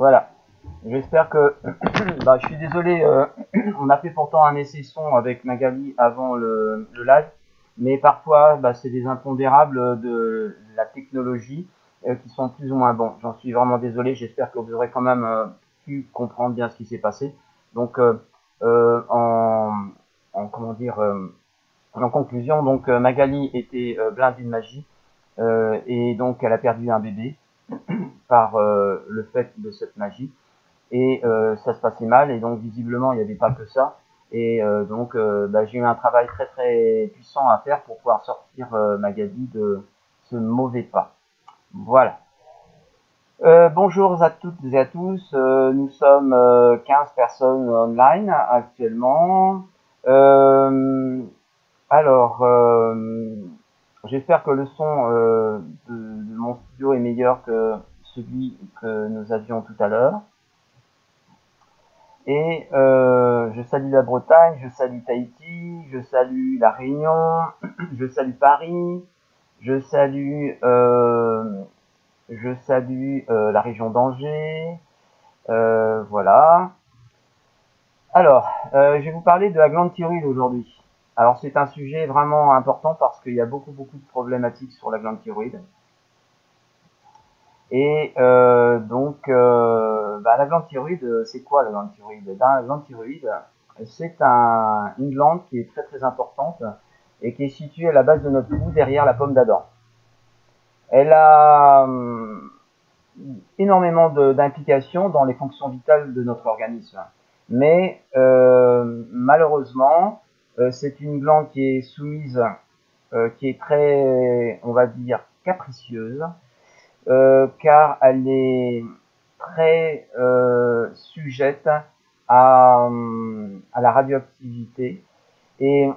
Voilà. J'espère que... bah, je suis désolé, on a fait pourtant un essai son avec Magali avant le live, mais parfois c'est des impondérables de la technologie qui sont plus ou moins bons. J'en suis vraiment désolé, j'espère que vous aurez quand même pu comprendre bien ce qui s'est passé. Donc comment dire, en conclusion, donc Magali était blindée de magie et donc elle a perdu un bébé par le fait de cette magie. Et ça se passait mal, et donc visiblement il n'y avait pas que ça, et donc j'ai eu un travail très très puissant à faire pour pouvoir sortir Magali de ce mauvais pas. Voilà. Bonjour à toutes et à tous, nous sommes 15 personnes online actuellement. Alors, j'espère que le son de mon studio est meilleur que celui que nous avions tout à l'heure. Et je salue la Bretagne, je salue Tahiti, je salue la Réunion, je salue Paris, je salue la région d'Angers, voilà. Alors, je vais vous parler de la glande thyroïde aujourd'hui. Alors c'est un sujet vraiment important parce qu'il y a beaucoup de problématiques sur la glande thyroïde. Et la glande thyroïde, c'est quoi la glande thyroïde? La glande thyroïde, c'est une glande qui est très très importante et qui est située à la base de notre cou, derrière la pomme d'Adam. Elle a énormément d'implications dans les fonctions vitales de notre organisme. Mais malheureusement, c'est une glande qui est soumise, qui est très, on va dire, capricieuse, car elle est très sujette à la radioactivité. Et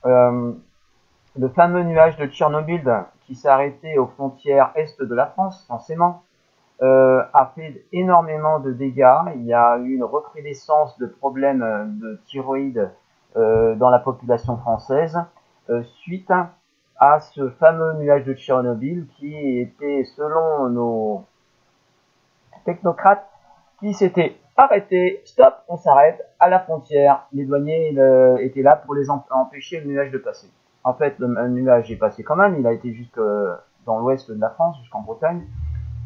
le fameux nuage de Tchernobyl qui s'est arrêté aux frontières est de la France, forcément, a fait énormément de dégâts. Il y a eu une recrudescence de problèmes de thyroïde dans la population française suite à ce fameux nuage de Tchernobyl qui était, selon nos technocrates, qui s'était arrêté, stop, on s'arrête, à la frontière. Les douaniers étaient là pour les empêcher le nuage de passer. En fait, le nuage est passé quand même, il a été jusque dans l'ouest de la France, jusqu'en Bretagne,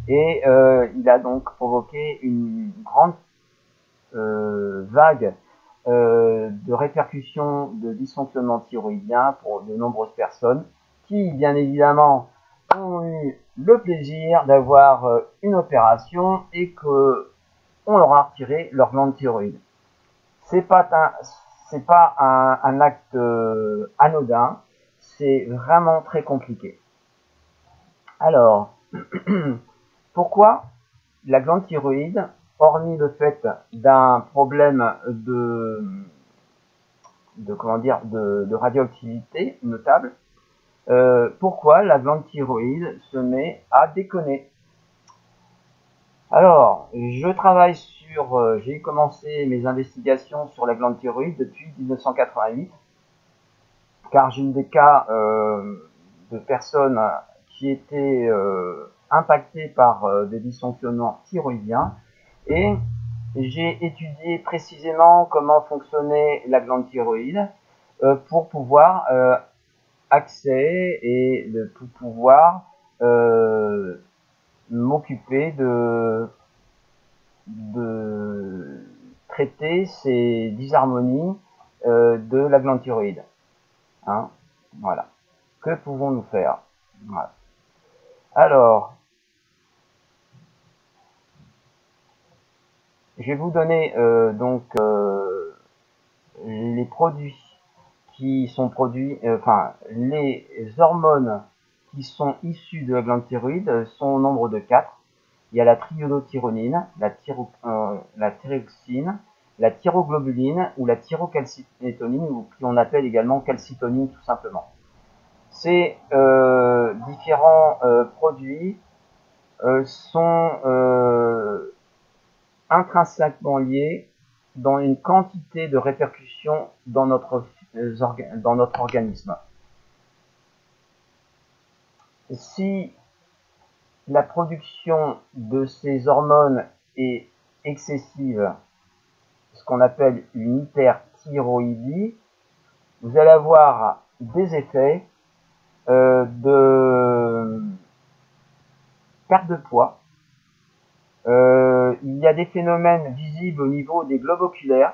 et il a donc provoqué une grande vague de répercussions de dysfonctionnement thyroïdien pour de nombreuses personnes qui, bien évidemment, ont eu le plaisir d'avoir une opération et que on leur a retiré leur glande thyroïde. C'est pas un acte anodin, c'est vraiment très compliqué. Alors, pourquoi la glande thyroïde, hormis le fait d'un problème de radioactivité notable, pourquoi la glande thyroïde se met à déconner? Alors, j'ai commencé mes investigations sur la glande thyroïde depuis 1988, car j'ai eu des cas de personnes qui étaient impactées par des dysfonctionnements thyroïdiens, et j'ai étudié précisément comment fonctionnait la glande thyroïde pour pouvoir pour pouvoir m'occuper de traiter ces disharmonies de la glande thyroïde. Hein, voilà. Que pouvons-nous faire? Voilà. Alors, je vais vous donner les produits qui sont produits, les hormones qui sont issues de la glande thyroïde sont au nombre de 4. Il y a la triiodothyronine, la thyroxine, la thyroglobuline ou la thyrocalcitonine, ou qu'on appelle également calcitonine tout simplement. Ces différents produits sont intrinsèquement liés dans une quantité de répercussions dans notre organisme. Si la production de ces hormones est excessive, ce qu'on appelle une hyperthyroïdie, vous allez avoir des effets de perte de poids. Il y a des phénomènes visibles au niveau des globes oculaires.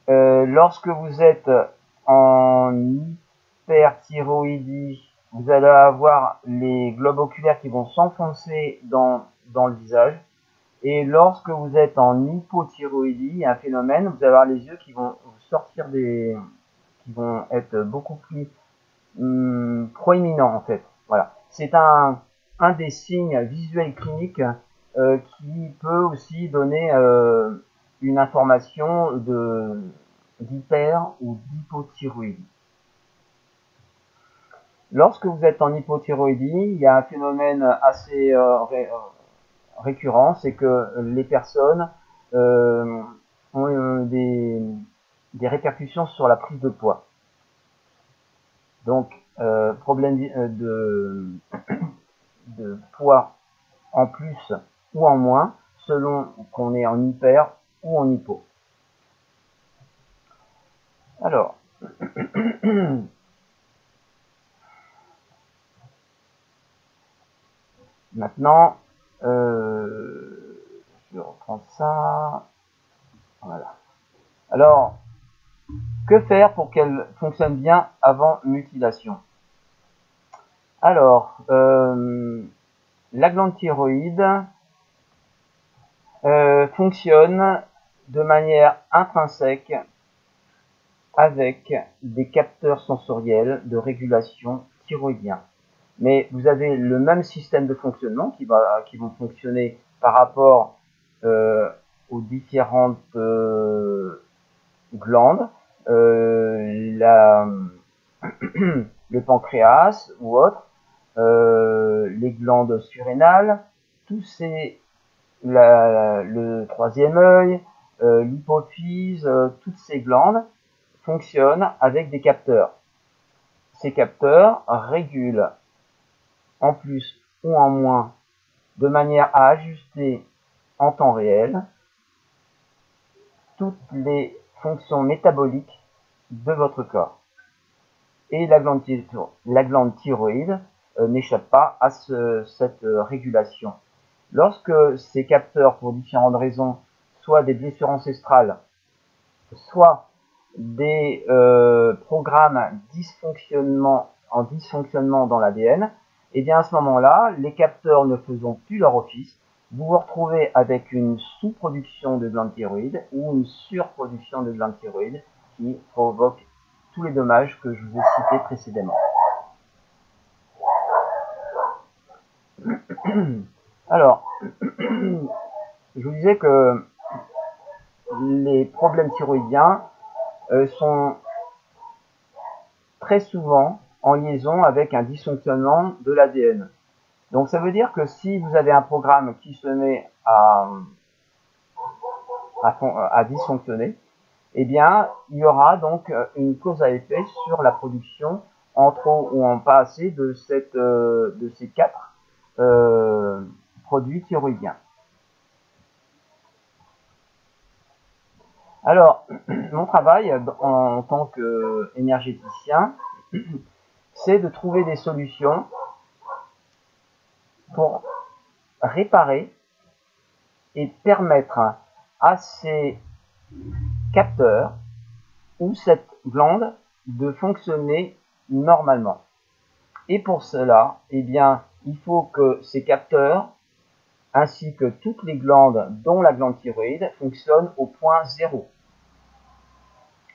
Lorsque vous êtes en hyperthyroïdie, vous allez avoir les globes oculaires qui vont s'enfoncer dans le visage. Et lorsque vous êtes en hypothyroïdie, il y a un phénomène, vous allez avoir les yeux qui vont sortir qui vont être beaucoup plus proéminents en fait. Voilà. C'est un des signes visuels cliniques qui peut aussi donner une information d'hyper ou d'hypothyroïdie. Lorsque vous êtes en hypothyroïdie, il y a un phénomène assez récurrent, c'est que les personnes ont des répercussions sur la prise de poids. Donc, problème de poids en plus ou en moins, selon qu'on est en hyper ou en hypo. Alors, maintenant, je reprends ça. Voilà. Alors, que faire pour qu'elle fonctionne bien avant mutilation? Alors, la glande thyroïde fonctionne de manière intrinsèque avec des capteurs sensoriels de régulation thyroïdien. Mais vous avez le même système de fonctionnement qui vont fonctionner par rapport aux différentes glandes, le pancréas ou autres, les glandes surrénales, le troisième œil, l'hypophyse, toutes ces glandes fonctionnent avec des capteurs. Ces capteurs régulent en plus ou en moins, de manière à ajuster en temps réel toutes les fonctions métaboliques de votre corps. Et la glande thyroïde n'échappe pas à cette régulation. Lorsque ces capteurs, pour différentes raisons, soit des blessures ancestrales, soit des programmes en dysfonctionnement dans l'ADN, et bien à ce moment-là, les capteurs ne faisant plus leur office, vous vous retrouvez avec une sous-production de glande thyroïde ou une surproduction de glande thyroïde qui provoque tous les dommages que je vous ai cités précédemment. Alors, je vous disais que les problèmes thyroïdiens sont très souvent en liaison avec un dysfonctionnement de l'ADN. Donc ça veut dire que si vous avez un programme qui se met à dysfonctionner, eh bien il y aura donc une cause à effet sur la production en trop ou en pas assez de ces 4 produits thyroïdiens. Alors, mon travail en tant qu'énergéticien, c'est de trouver des solutions pour réparer et permettre à ces capteurs ou cette glande de fonctionner normalement. Et pour cela, eh bien, il faut que ces capteurs ainsi que toutes les glandes, dont la glande thyroïde, fonctionnent au point zéro.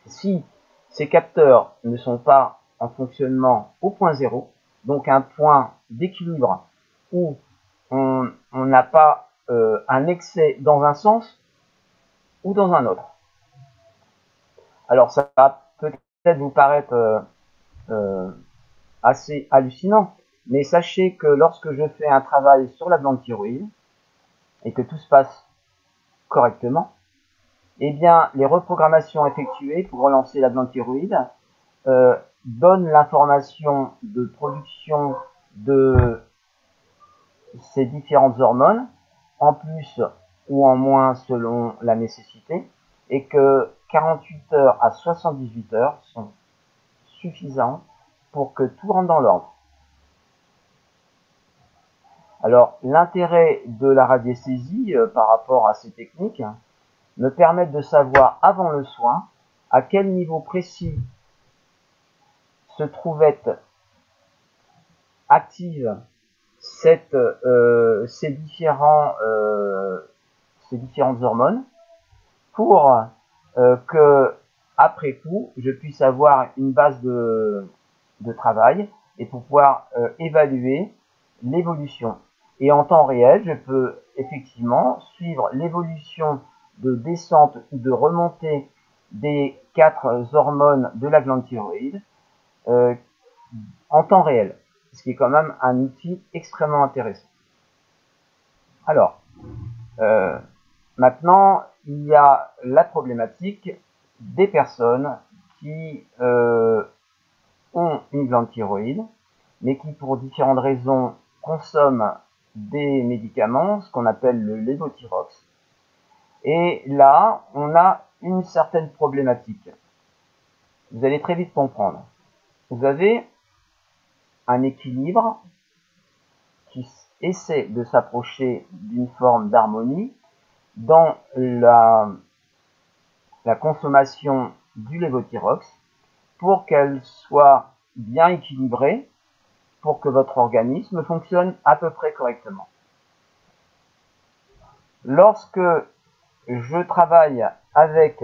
Si ces capteurs ne sont pas en fonctionnement au point zéro, donc un point d'équilibre où on n'a pas un excès dans un sens ou dans un autre. Alors ça va peut-être vous paraître assez hallucinant, mais sachez que lorsque je fais un travail sur la glande thyroïde et que tout se passe correctement, eh bien les reprogrammations effectuées pour relancer la glande thyroïde donnent l'information de production de ces différentes hormones. En plus, ou en moins selon la nécessité, et que 48 heures à 78 heures sont suffisants pour que tout rentre dans l'ordre. Alors, l'intérêt de la radiesthésie par rapport à ces techniques me permet de savoir avant le soin à quel niveau précis se trouvait active ces différentes hormones pour que après coup je puisse avoir une base de travail et pour pouvoir évaluer l'évolution. Et en temps réel, je peux effectivement suivre l'évolution de descente ou de remontée des 4 hormones de la glande thyroïde en temps réel, ce qui est quand même un outil extrêmement intéressant. Alors, maintenant, il y a la problématique des personnes qui ont une glande thyroïde, mais qui pour différentes raisons consomment des médicaments, ce qu'on appelle le lévothyrox. Et là, on a une certaine problématique. Vous allez très vite comprendre. Vous avez un équilibre qui essaie de s'approcher d'une forme d'harmonie dans la consommation du lévothyrox pour qu'elle soit bien équilibrée, pour que votre organisme fonctionne à peu près correctement. Lorsque je travaille avec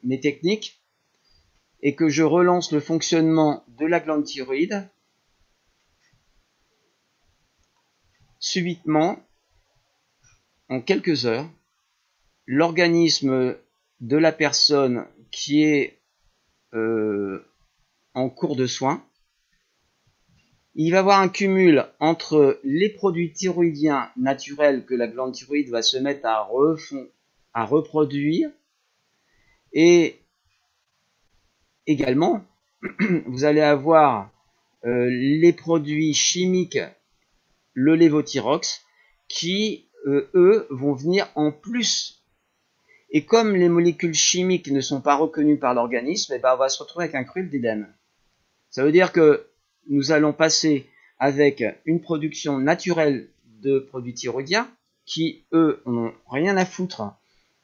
mes techniques et que je relance le fonctionnement de la glande thyroïde, subitement, en quelques heures, l'organisme de la personne qui est en cours de soins, il va y avoir un cumul entre les produits thyroïdiens naturels que la glande thyroïde va se mettre à reproduire et également vous allez avoir les produits chimiques, le lévothyrox, qui eux vont venir en plus. Et comme les molécules chimiques ne sont pas reconnues par l'organisme, on va se retrouver avec un cruel dilemme. Ça veut dire que nous allons passer avec une production naturelle de produits thyroïdiens qui, eux, n'ont rien à foutre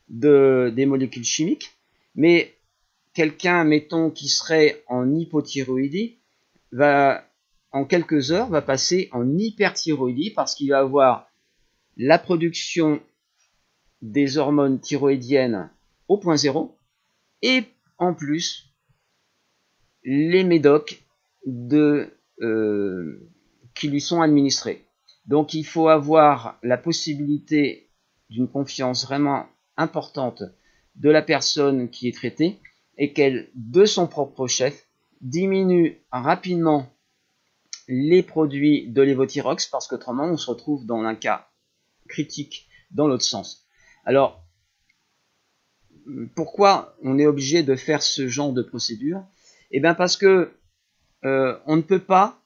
des molécules chimiques, mais quelqu'un, mettons, qui serait en hypothyroïdie, en quelques heures, va passer en hyperthyroïdie parce qu'il va avoir la production des hormones thyroïdiennes au point zéro et en plus les médocs qui lui sont administrés. Donc il faut avoir la possibilité d'une confiance vraiment importante de la personne qui est traitée et qu'elle, de son propre chef, diminue rapidement les produits de lévothyrox parce qu'autrement on se retrouve dans un cas critique dans l'autre sens. Alors, pourquoi on est obligé de faire ce genre de procédure? Eh bien parce que on ne peut pas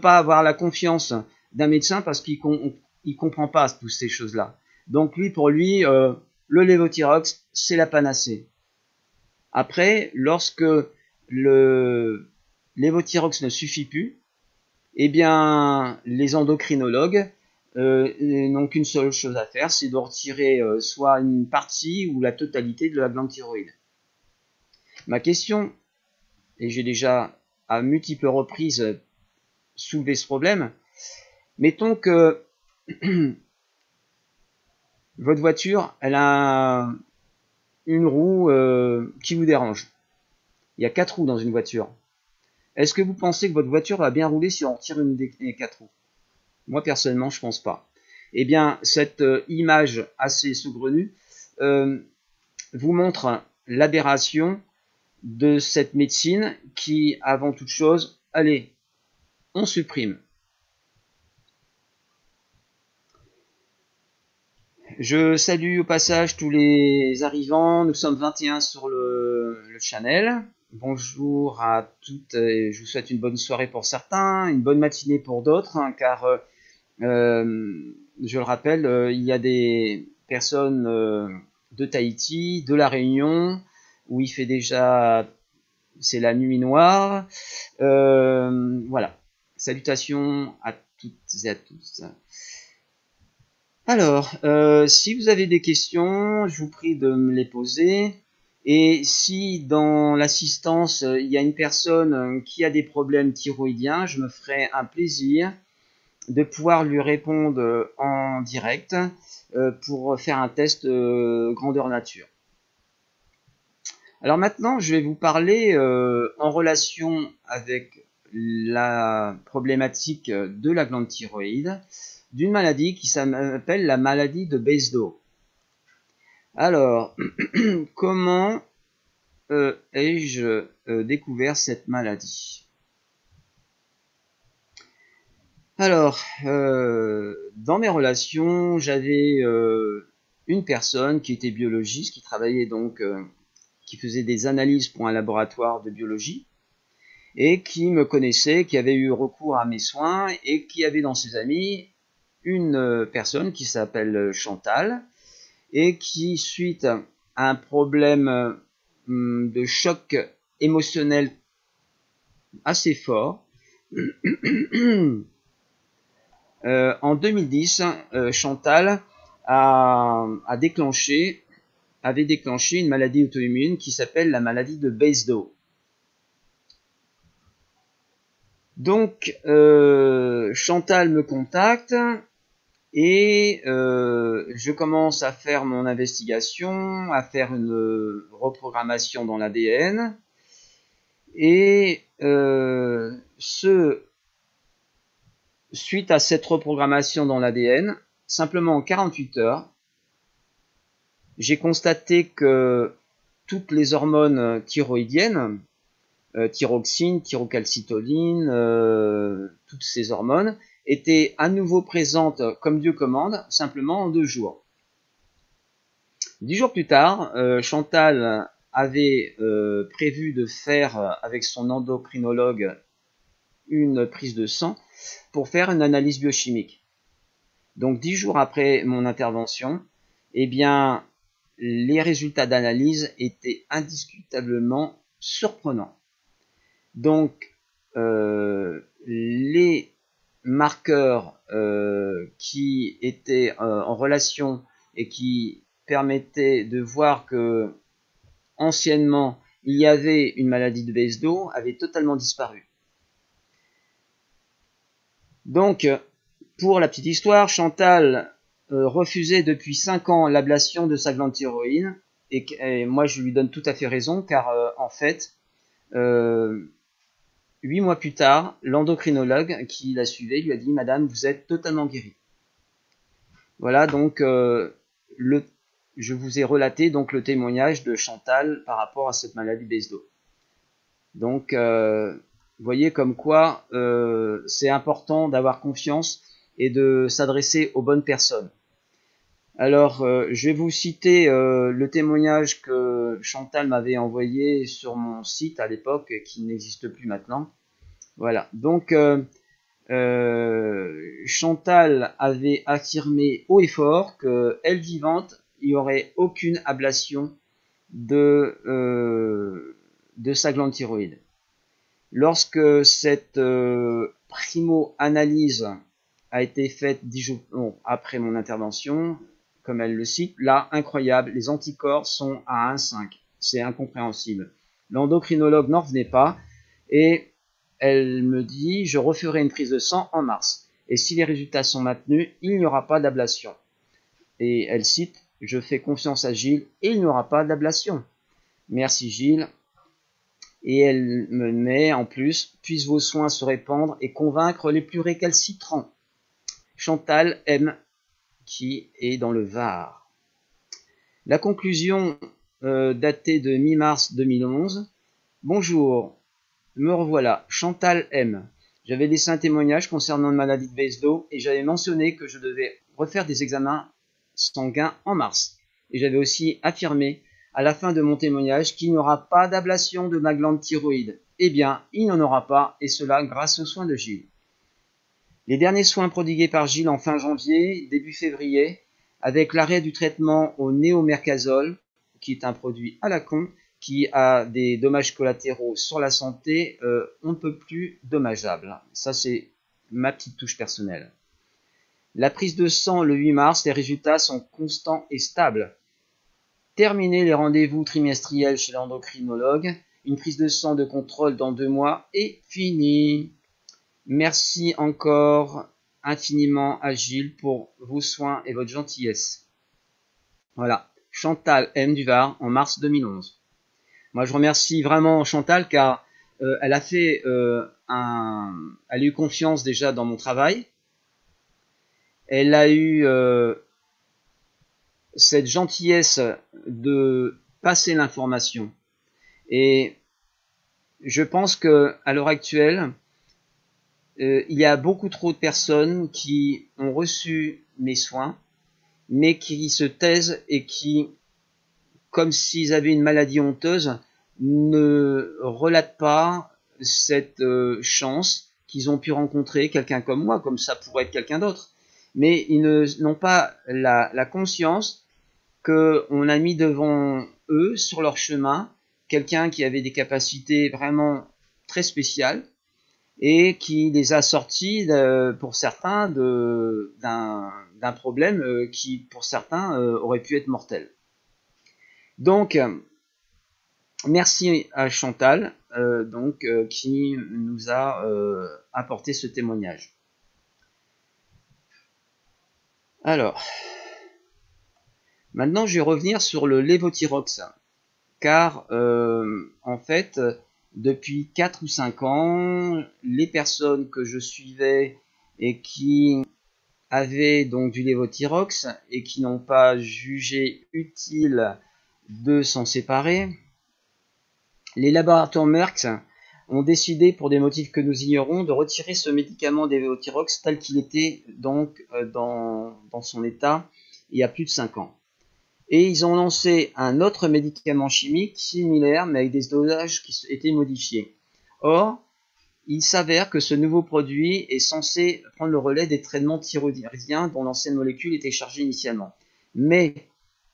avoir la confiance d'un médecin parce qu'il comprend pas toutes ces choses-là. Donc pour lui, le lévothyrox, c'est la panacée. Après, lorsque le lévothyrox ne suffit plus, eh bien, les endocrinologues n'ont qu'une seule chose à faire, c'est de retirer soit une partie ou la totalité de la glande thyroïde. Ma question, et j'ai déjà à multiples reprises soulevé ce problème, mettons que votre voiture, elle a une roue qui vous dérange. Il y a 4 roues dans une voiture. Est-ce que vous pensez que votre voiture va bien rouler si on retire une des 4 roues? Moi, personnellement, je pense pas. Eh bien, cette image assez saugrenue vous montre l'aberration de cette médecine qui, avant toute chose, allez, on supprime. Je salue au passage tous les arrivants. Nous sommes 21 sur le le channel. Bonjour à toutes, et je vous souhaite une bonne soirée pour certains, une bonne matinée pour d'autres, hein, car je le rappelle, il y a des personnes de Tahiti, de La Réunion, où il fait déjà, c'est la nuit noire. Voilà. Salutations à toutes et à tous. Alors, si vous avez des questions, je vous prie de me les poser. Et si dans l'assistance, il y a une personne qui a des problèmes thyroïdiens, je me ferai un plaisir de pouvoir lui répondre en direct pour faire un test grandeur nature. Alors maintenant, je vais vous parler en relation avec la problématique de la glande thyroïde, d'une maladie qui s'appelle la maladie de Basedow. Alors, comment ai-je découvert cette maladie? Alors, dans mes relations, j'avais une personne qui était biologiste, qui travaillait donc, qui faisait des analyses pour un laboratoire de biologie, et qui me connaissait, qui avait eu recours à mes soins, et qui avait dans ses amis une personne qui s'appelle Chantal, et qui, suite à un problème de choc émotionnel assez fort, en 2010, Chantal avait déclenché une maladie auto-immune qui s'appelle la maladie de Basedow. Donc, Chantal me contacte et je commence à faire mon investigation, à faire une reprogrammation dans l'ADN. Et suite à cette reprogrammation dans l'ADN, simplement en 48 heures, j'ai constaté que toutes les hormones thyroïdiennes, thyroxine, thyrocalcitoline, toutes ces hormones, étaient à nouveau présentes comme Dieu commande, simplement en 2 jours. 10 jours plus tard, Chantal avait prévu de faire avec son endocrinologue une prise de sang pour faire une analyse biochimique. Donc 10 jours après mon intervention, eh bien, les résultats d'analyse étaient indiscutablement surprenants. Donc, les marqueurs qui étaient en relation et qui permettaient de voir que anciennement il y avait une maladie de Basedow avaient totalement disparu. Donc, pour la petite histoire, Chantal refusait depuis 5 ans l'ablation de sa glande thyroïde, et moi je lui donne tout à fait raison, car en fait, 8 mois plus tard, l'endocrinologue qui la suivait lui a dit « Madame, vous êtes totalement guérie ». Voilà, donc je vous ai relaté donc le témoignage de Chantal par rapport à cette maladie Basedow. Donc, vous voyez comme quoi c'est important d'avoir confiance et de s'adresser aux bonnes personnes. Alors, je vais vous citer le témoignage que Chantal m'avait envoyé sur mon site à l'époque, qui n'existe plus maintenant. Voilà, donc Chantal avait affirmé haut et fort qu'elle vivante, il n'y aurait aucune ablation de sa glande thyroïde. Lorsque cette primo-analyse a été faite 10 jours après mon intervention, comme elle le cite, là, incroyable, les anticorps sont à 1,5. C'est incompréhensible. L'endocrinologue n'en revenait pas et elle me dit « Je referai une prise de sang en mars. Et si les résultats sont maintenus, il n'y aura pas d'ablation. » Et elle cite « Je fais confiance à Gilles et il n'y aura pas d'ablation. Merci Gilles. » Et elle me met en plus « Puissent vos soins se répandre et convaincre les plus récalcitrants. » Chantal M, qui est dans le Var. La conclusion datée de mi-mars 2011. Bonjour, me revoilà, Chantal M. J'avais laissé un témoignage concernant une maladie de Basedow et j'avais mentionné que je devais refaire des examens sanguins en mars. Et j'avais aussi affirmé à la fin de mon témoignage qu'il n'y aura pas d'ablation de ma glande thyroïde. Eh bien, il n'y en aura pas, et cela grâce aux soins de Gilles. Les derniers soins prodigués par Gilles en fin janvier, début février, avec l'arrêt du traitement au néomercazole, qui est un produit à la con, qui a des dommages collatéraux sur la santé, on ne peut plus dommageable. Ça, c'est ma petite touche personnelle. La prise de sang le 8 mars, les résultats sont constants et stables. Terminez les rendez-vous trimestriels chez l'endocrinologue. Une prise de sang de contrôle dans 2 mois est finie. Merci encore infiniment à Gilles pour vos soins et votre gentillesse. Voilà, Chantal M. du Var en mars 2011. Moi, je remercie vraiment Chantal car elle a fait elle a eu confiance déjà dans mon travail. Elle a eu cette gentillesse de passer l'information. Et je pense que à l'heure actuelle, il y a beaucoup trop de personnes qui ont reçu mes soins, mais qui se taisent et qui, comme s'ils avaient une maladie honteuse, ne relatent pas cette chance qu'ils ont pu rencontrer quelqu'un comme moi, comme ça pourrait être quelqu'un d'autre. Mais ils n'ont pas la conscience qu'on a mis devant eux, sur leur chemin, quelqu'un qui avait des capacités vraiment très spéciales et qui les a sortis, pour certains, d'un problème qui, pour certains, aurait pu être mortel. Donc, merci à Chantal, qui nous a apporté ce témoignage. Alors, maintenant, je vais revenir sur le lévothyrox, car en fait, depuis 4 ou 5 ans, les personnes que je suivais et qui avaient donc du lévothyrox et qui n'ont pas jugé utile de s'en séparer, les laboratoires Merck ont décidé, pour des motifs que nous ignorons, de retirer ce médicament des lévothyrox tel qu'il était donc dans son état il y a plus de 5 ans. Et ils ont lancé un autre médicament chimique similaire, mais avec des dosages qui étaient modifiés. Or, il s'avère que ce nouveau produit est censé prendre le relais des traitements thyroïdiens dont l'ancienne molécule était chargée initialement. Mais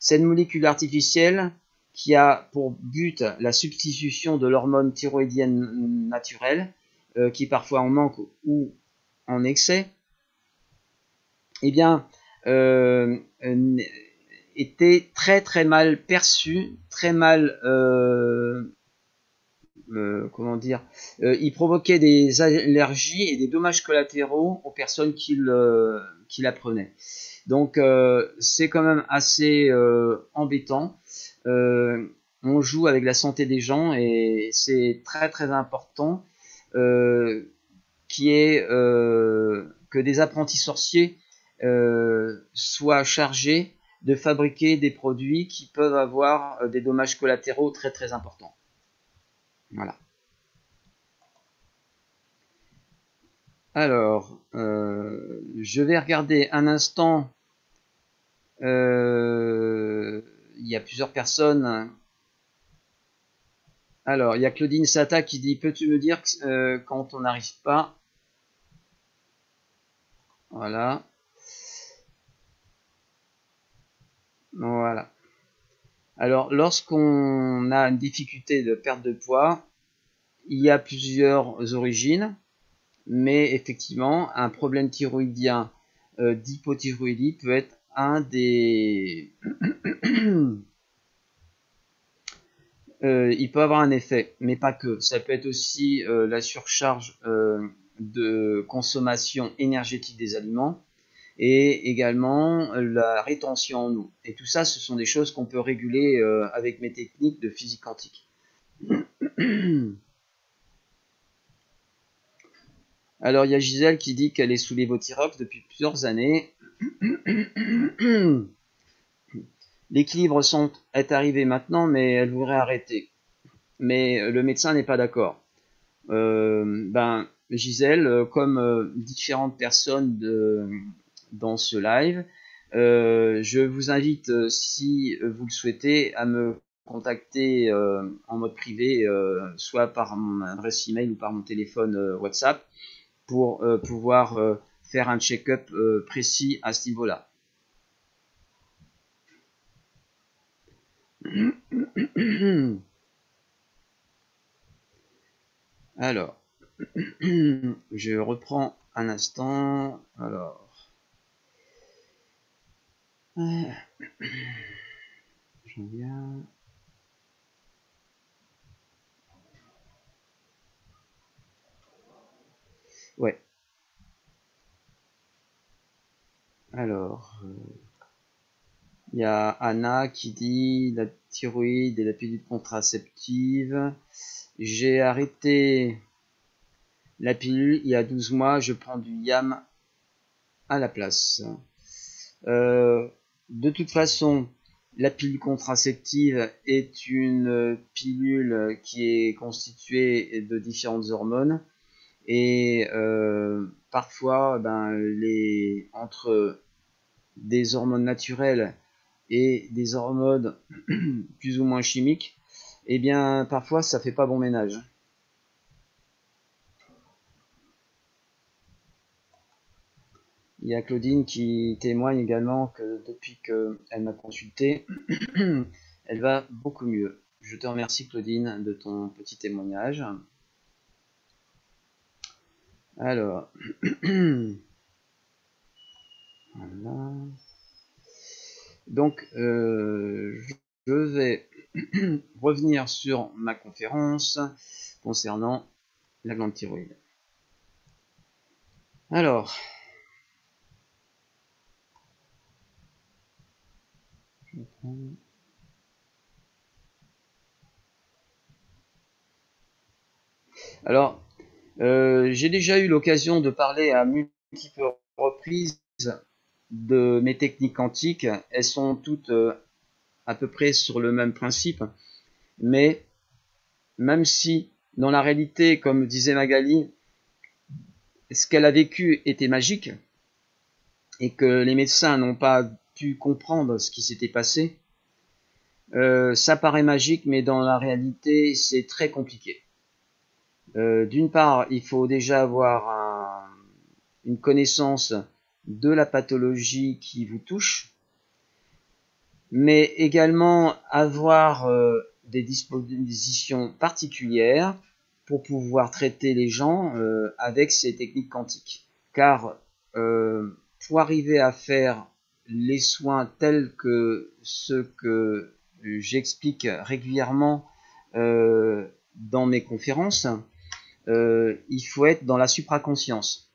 cette molécule artificielle, qui a pour but la substitution de l'hormone thyroïdienne naturelle, qui parfois en manque ou en excès, eh bien, était très très mal perçu, très mal, il provoquait des allergies et des dommages collatéraux aux personnes qui la prenaient. Donc c'est quand même assez embêtant. On joue avec la santé des gens et c'est très très important que des apprentis sorciers soient chargés de fabriquer des produits qui peuvent avoir des dommages collatéraux très très importants. Voilà. Alors, je vais regarder un instant. Il y a plusieurs personnes. Alors, il y a Claudine Sata qui dit: peux-tu me dire quand on n'arrive pas? Voilà. Voilà. Alors, lorsqu'on a une difficulté de perte de poids, il y a plusieurs origines, mais effectivement, un problème thyroïdien d'hypothyroïdie peut être un des... il peut avoir un effet, mais pas que. Ça peut être aussi la surcharge de consommation énergétique des aliments et également la rétention en eau. Et tout ça, ce sont des choses qu'on peut réguler avec mes techniques de physique quantique. Alors, il y a Gisèle qui dit qu'elle est sous lévothyrox depuis plusieurs années. L'équilibre est arrivé maintenant, mais elle voudrait arrêter. Mais le médecin n'est pas d'accord. Gisèle, comme différentes personnes dans ce live, je vous invite, si vous le souhaitez, à me contacter en mode privé, soit par mon adresse email ou par mon téléphone WhatsApp, pour pouvoir faire un check-up précis à ce niveau-là. Alors, je reprends un instant. Alors, j'en viens. Ouais. Alors, il y a Anna qui dit la thyroïde et la pilule contraceptive. J'ai arrêté la pilule il y a 12 mois, je prends du YAM à la place. De toute façon, la pilule contraceptive est une pilule qui est constituée de différentes hormones et parfois entre des hormones naturelles et des hormones plus ou moins chimiques, eh bien parfois ça fait pas bon ménage. Il y a Claudine qui témoigne également que depuis qu'elle m'a consulté, elle va beaucoup mieux. Je te remercie Claudine de ton petit témoignage. Alors, voilà. Donc, je vais revenir sur ma conférence concernant la glande thyroïde. Alors, j'ai déjà eu l'occasion de parler à multiples reprises de mes techniques quantiques. Elles sont toutes à peu près sur le même principe, mais même si dans la réalité, comme disait Magali, ce qu'elle a vécu était magique et que les médecins n'ont pas pu comprendre ce qui s'était passé, ça paraît magique, mais dans la réalité, c'est très compliqué. D'une part, il faut déjà avoir une connaissance de la pathologie qui vous touche, mais également avoir des dispositions particulières pour pouvoir traiter les gens avec ces techniques quantiques. Car pour arriver à faire les soins tels que ceux que j'explique régulièrement dans mes conférences, il faut être dans la supraconscience.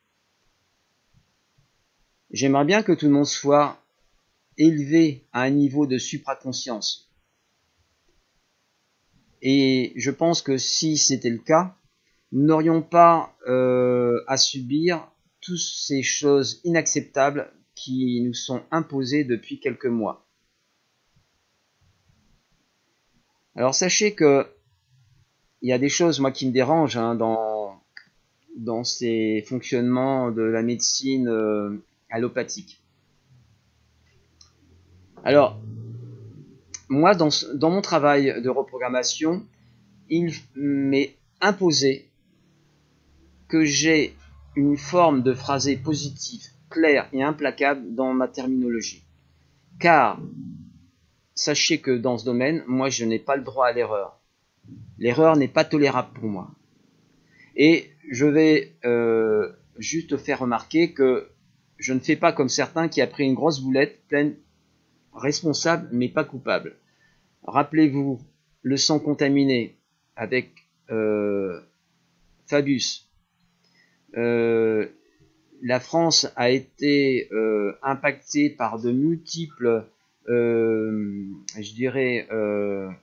J'aimerais bien que tout le monde soit élevé à un niveau de supraconscience. Et je pense que si c'était le cas, nous n'aurions pas à subir toutes ces choses inacceptables qui nous sont imposées depuis quelques mois. Alors sachez que il y a des choses moi qui me dérangent dans ces fonctionnements de la médecine allopathique. Alors, moi, dans mon travail de reprogrammation, il m'est imposé que j'ai une forme de phrasé positive, claire et implacable dans ma terminologie. Car, sachez que dans ce domaine, moi, je n'ai pas le droit à l'erreur. L'erreur n'est pas tolérable pour moi. Et je vais juste faire remarquer que je ne fais pas comme certains qui a pris une grosse boulette pleine, responsable mais pas coupable. Rappelez-vous le sang contaminé avec Fabius. La France a été impactée par de multiples,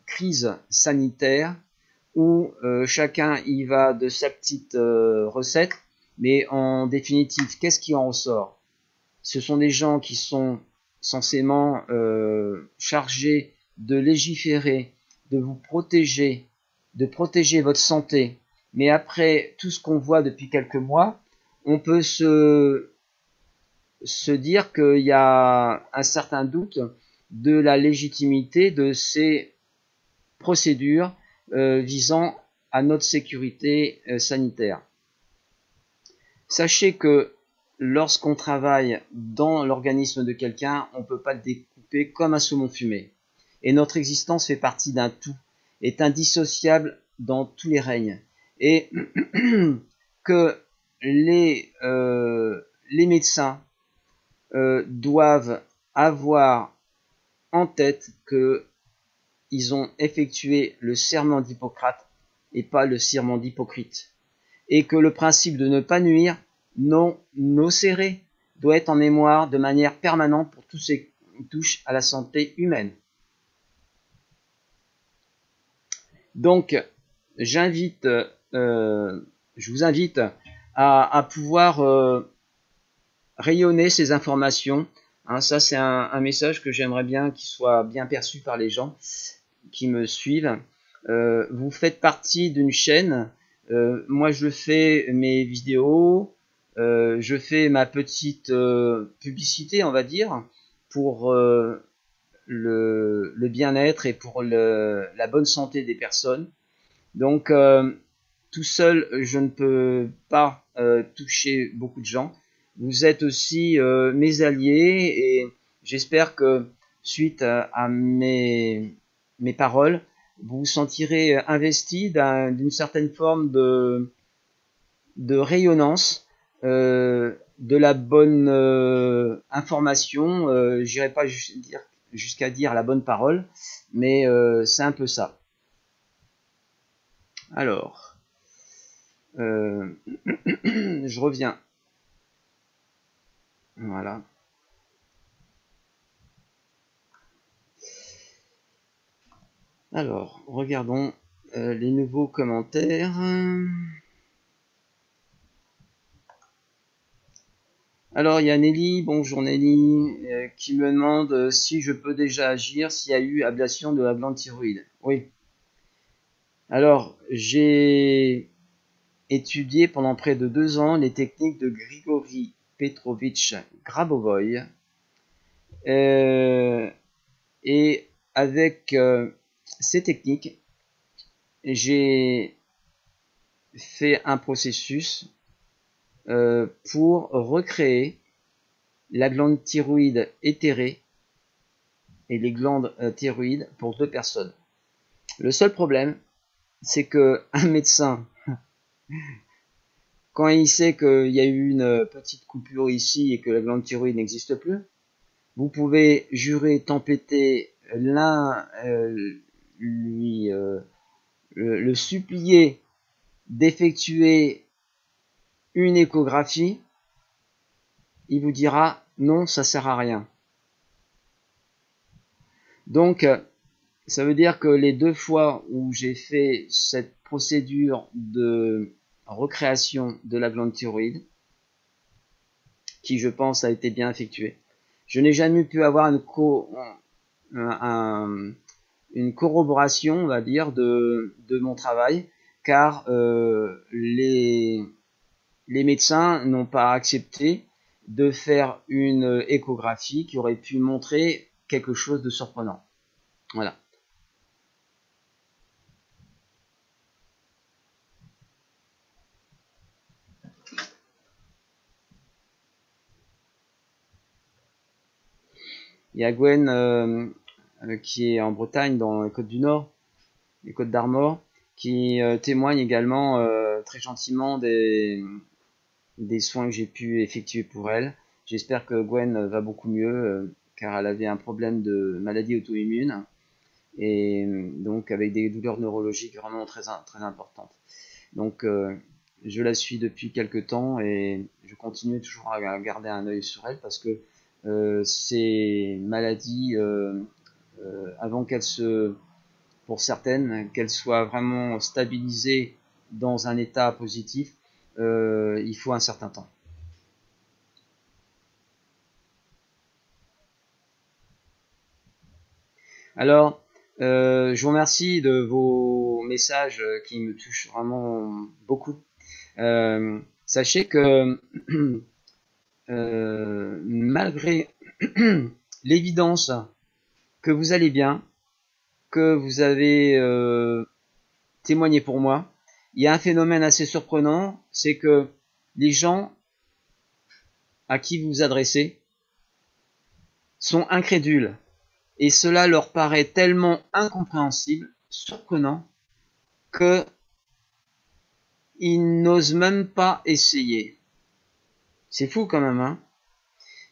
crises sanitaires où chacun y va de sa petite recette, mais en définitive, qu'est-ce qui en ressort? Ce sont des gens qui sont censément chargés de légiférer, de vous protéger, de protéger votre santé. Mais après tout ce qu'on voit depuis quelques mois, on peut se dire qu'il y a un certain doute de la légitimité de ces procédures visant à notre sécurité sanitaire. Sachez que lorsqu'on travaille dans l'organisme de quelqu'un, on ne peut pas le découper comme un saumon fumé. Et notre existence fait partie d'un tout, est indissociable dans tous les règnes. Et que les médecins doivent avoir en tête qu'ils ont effectué le serment d'Hippocrate et pas le serment d'Hypocrite. Et que le principe de ne pas nuire, non nocere, doit être en mémoire de manière permanente pour tout ce qui touche à la santé humaine. Donc, je vous invite à pouvoir rayonner ces informations. Hein, ça, c'est un message que j'aimerais bien qu'il soit bien perçu par les gens qui me suivent. Vous faites partie d'une chaîne. Moi, je fais mes vidéos. Je fais ma petite publicité, on va dire, pour le bien-être et pour la bonne santé des personnes. Donc, tout seul, je ne peux pas toucher beaucoup de gens. Vous êtes aussi mes alliés et j'espère que suite à mes paroles, vous vous sentirez investi d'une certaine forme de rayonnance, de la bonne information. J'irai pas jusqu'à dire la bonne parole, mais c'est un peu ça. Alors, je reviens. Voilà. Alors, regardons les nouveaux commentaires. Alors, il y a Nelly, bonjour Nelly, qui me demande si je peux déjà agir s'il y a eu ablation de la glande thyroïde. Oui. Alors, j'ai étudié pendant près de 2 ans les techniques de Grigori Petrovitch Grabovoy. Et avec ces techniques, j'ai fait un processus pour recréer la glande thyroïde éthérée et les glandes thyroïdes pour 2 personnes. Le seul problème, c'est que un médecin, quand il sait qu'il y a eu une petite coupure ici et que la glande thyroïde n'existe plus, vous pouvez jurer, tempêter, l'un le supplier d'effectuer une échographie, il vous dira non, ça sert à rien. Donc, ça veut dire que les 2 fois où j'ai fait cette procédure de recréation de la glande thyroïde, qui je pense a été bien effectuée, je n'ai jamais pu avoir une corroboration, on va dire, de mon travail, car les médecins n'ont pas accepté de faire une échographie qui aurait pu montrer quelque chose de surprenant. Voilà. Il y a Gwen qui est en Bretagne, dans les Côtes du Nord, les Côtes d'Armor, qui témoigne également très gentiment des soins que j'ai pu effectuer pour elle. J'espère que Gwen va beaucoup mieux, car elle avait un problème de maladie auto-immune, et donc avec des douleurs neurologiques vraiment très, très importantes. Donc je la suis depuis quelques temps et je continue toujours à garder un œil sur elle parce que ces maladies, avant pour certaines, qu'elles soient vraiment stabilisées dans un état positif, il faut un certain temps. Alors, je vous remercie de vos messages qui me touchent vraiment beaucoup. Sachez que malgré l'évidence que vous allez bien, que vous avez témoigné pour moi, il y a un phénomène assez surprenant, c'est que les gens à qui vous vous adressez sont incrédules. Et cela leur paraît tellement incompréhensible, surprenant, qu'ils n'osent même pas essayer. C'est fou quand même, hein.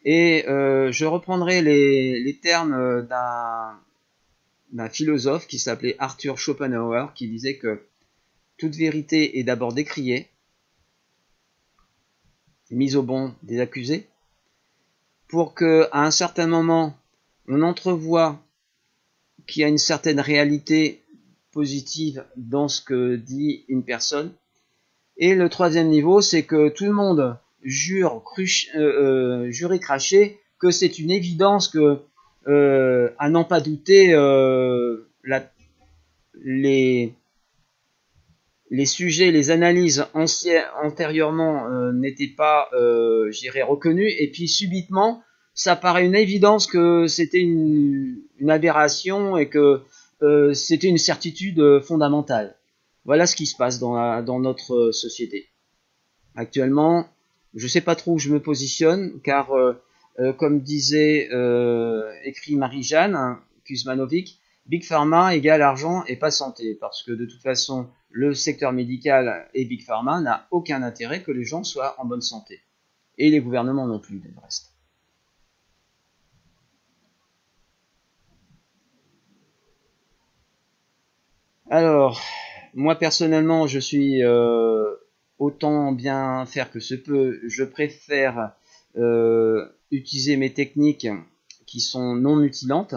Et je reprendrai les termes d'un philosophe qui s'appelait Arthur Schopenhauer, qui disait que toute vérité est d'abord décriée, mise au banc des accusés, pour que à un certain moment, on entrevoit qu'il y a une certaine réalité positive dans ce que dit une personne. Et le troisième niveau, c'est que tout le monde jure et cracher que c'est une évidence que, à n'en pas douter, les sujets, les analyses antérieurement n'étaient pas, reconnues, et puis subitement, ça paraît une évidence que c'était une aberration et que c'était une certitude fondamentale. Voilà ce qui se passe dans notre société. Actuellement, je ne sais pas trop où je me positionne, car comme disait, écrit Marie-Jeanne Kuzmanovic, Big Pharma égale argent et pas santé, parce que de toute façon, le secteur médical et Big Pharma n'a aucun intérêt que les gens soient en bonne santé. Et les gouvernements non plus, du reste. Alors, moi personnellement, je suis autant bien faire que se peut. Je préfère utiliser mes techniques qui sont non mutilantes,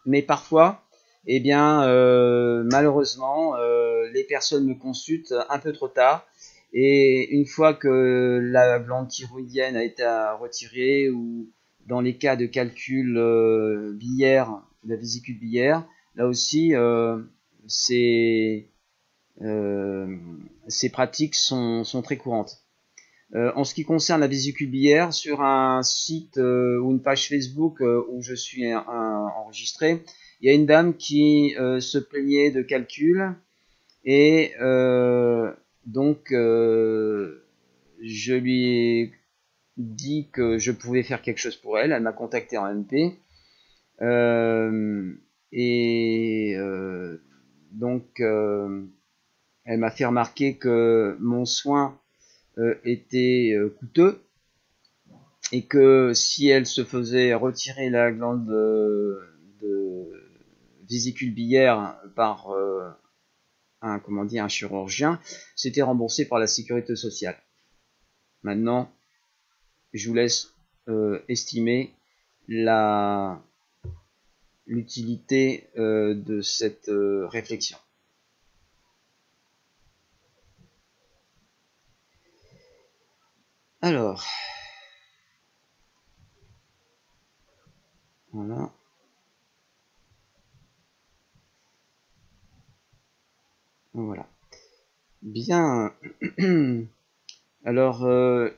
mais parfois, eh bien, malheureusement, les personnes me consultent un peu trop tard. Et une fois que la glande thyroïdienne a été retirée, ou dans les cas de calcul biliaire, de la vésicule biliaire, là aussi, ces, euh, ces pratiques sont très courantes. En ce qui concerne la vésicule biliaire, sur un site ou une page Facebook où je suis enregistré, il y a une dame qui se plaignait de calcul, et donc je lui ai dit que je pouvais faire quelque chose pour elle. Elle m'a contacté en MP. Et donc elle m'a fait remarquer que mon soin était coûteux, et que si elle se faisait retirer la glande de vésicule biliaire par un chirurgien, c'était remboursé par la sécurité sociale. Maintenant, je vous laisse estimer l'utilité de cette réflexion. Alors, voilà. Voilà. Bien. Alors,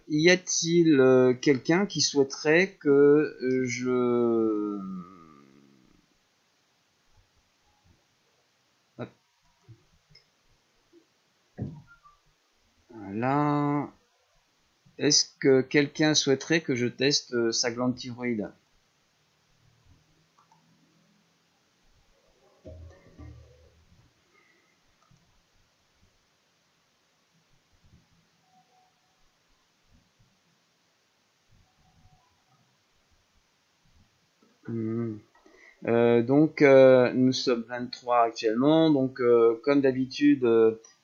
y a-t-il quelqu'un qui souhaiterait que je... Hop. Voilà. Est-ce que quelqu'un souhaiterait que je teste sa glande thyroïde? Donc, nous sommes 23 actuellement. Donc, comme d'habitude,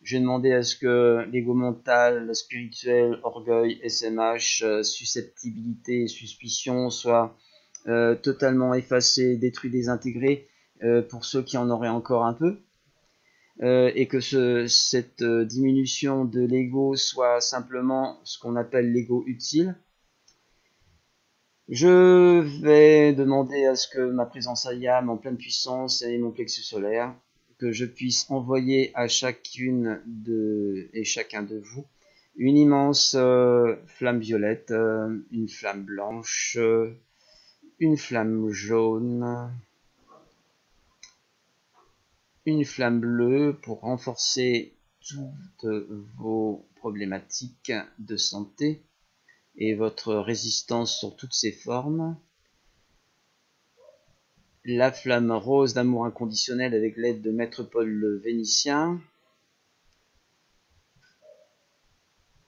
j'ai demandé à ce que l'ego mental, spirituel, orgueil, SMH, susceptibilité et suspicion soient totalement effacés, détruits, désintégrés, pour ceux qui en auraient encore un peu. Et que cette diminution de l'ego soit simplement ce qu'on appelle l'ego utile. Je vais demander à ce que ma présence IAM en pleine puissance et mon plexus solaire, que je puisse envoyer à chacune et chacun de vous une immense flamme violette, une flamme blanche, une flamme jaune, une flamme bleue pour renforcer toutes vos problématiques de santé et votre résistance sur toutes ses formes. La flamme rose d'amour inconditionnel avec l'aide de Maître Paul le Vénitien.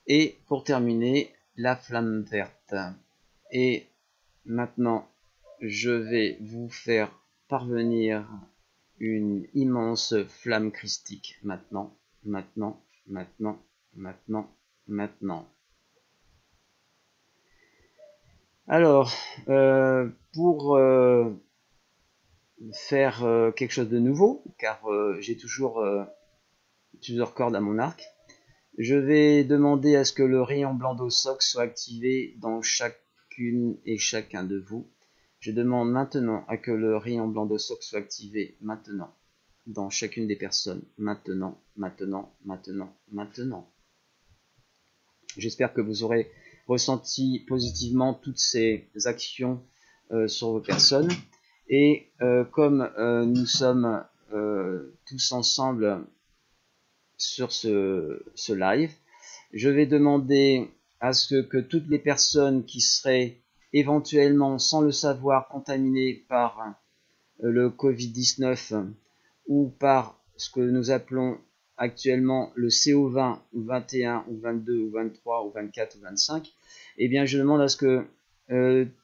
Et pour terminer, la flamme verte. Et maintenant, je vais vous faire parvenir une immense flamme christique. Maintenant. Alors, pour faire quelque chose de nouveau, car j'ai toujours plusieurs cordes à mon arc, je vais demander à ce que le rayon blanc d'Ossoc soit activé dans chacune et chacun de vous. Je demande maintenant à que le rayon blanc d'Ossoc soit activé maintenant dans chacune des personnes. Maintenant. J'espère que vous aurez ressenti positivement toutes ces actions sur vos personnes. Et comme nous sommes tous ensemble sur ce live, je vais demander à ce que toutes les personnes qui seraient éventuellement, sans le savoir, contaminées par le Covid-19 ou par ce que nous appelons actuellement le CO20 ou 21 ou 22 ou 23 ou 24 ou 25, eh bien je demande à ce que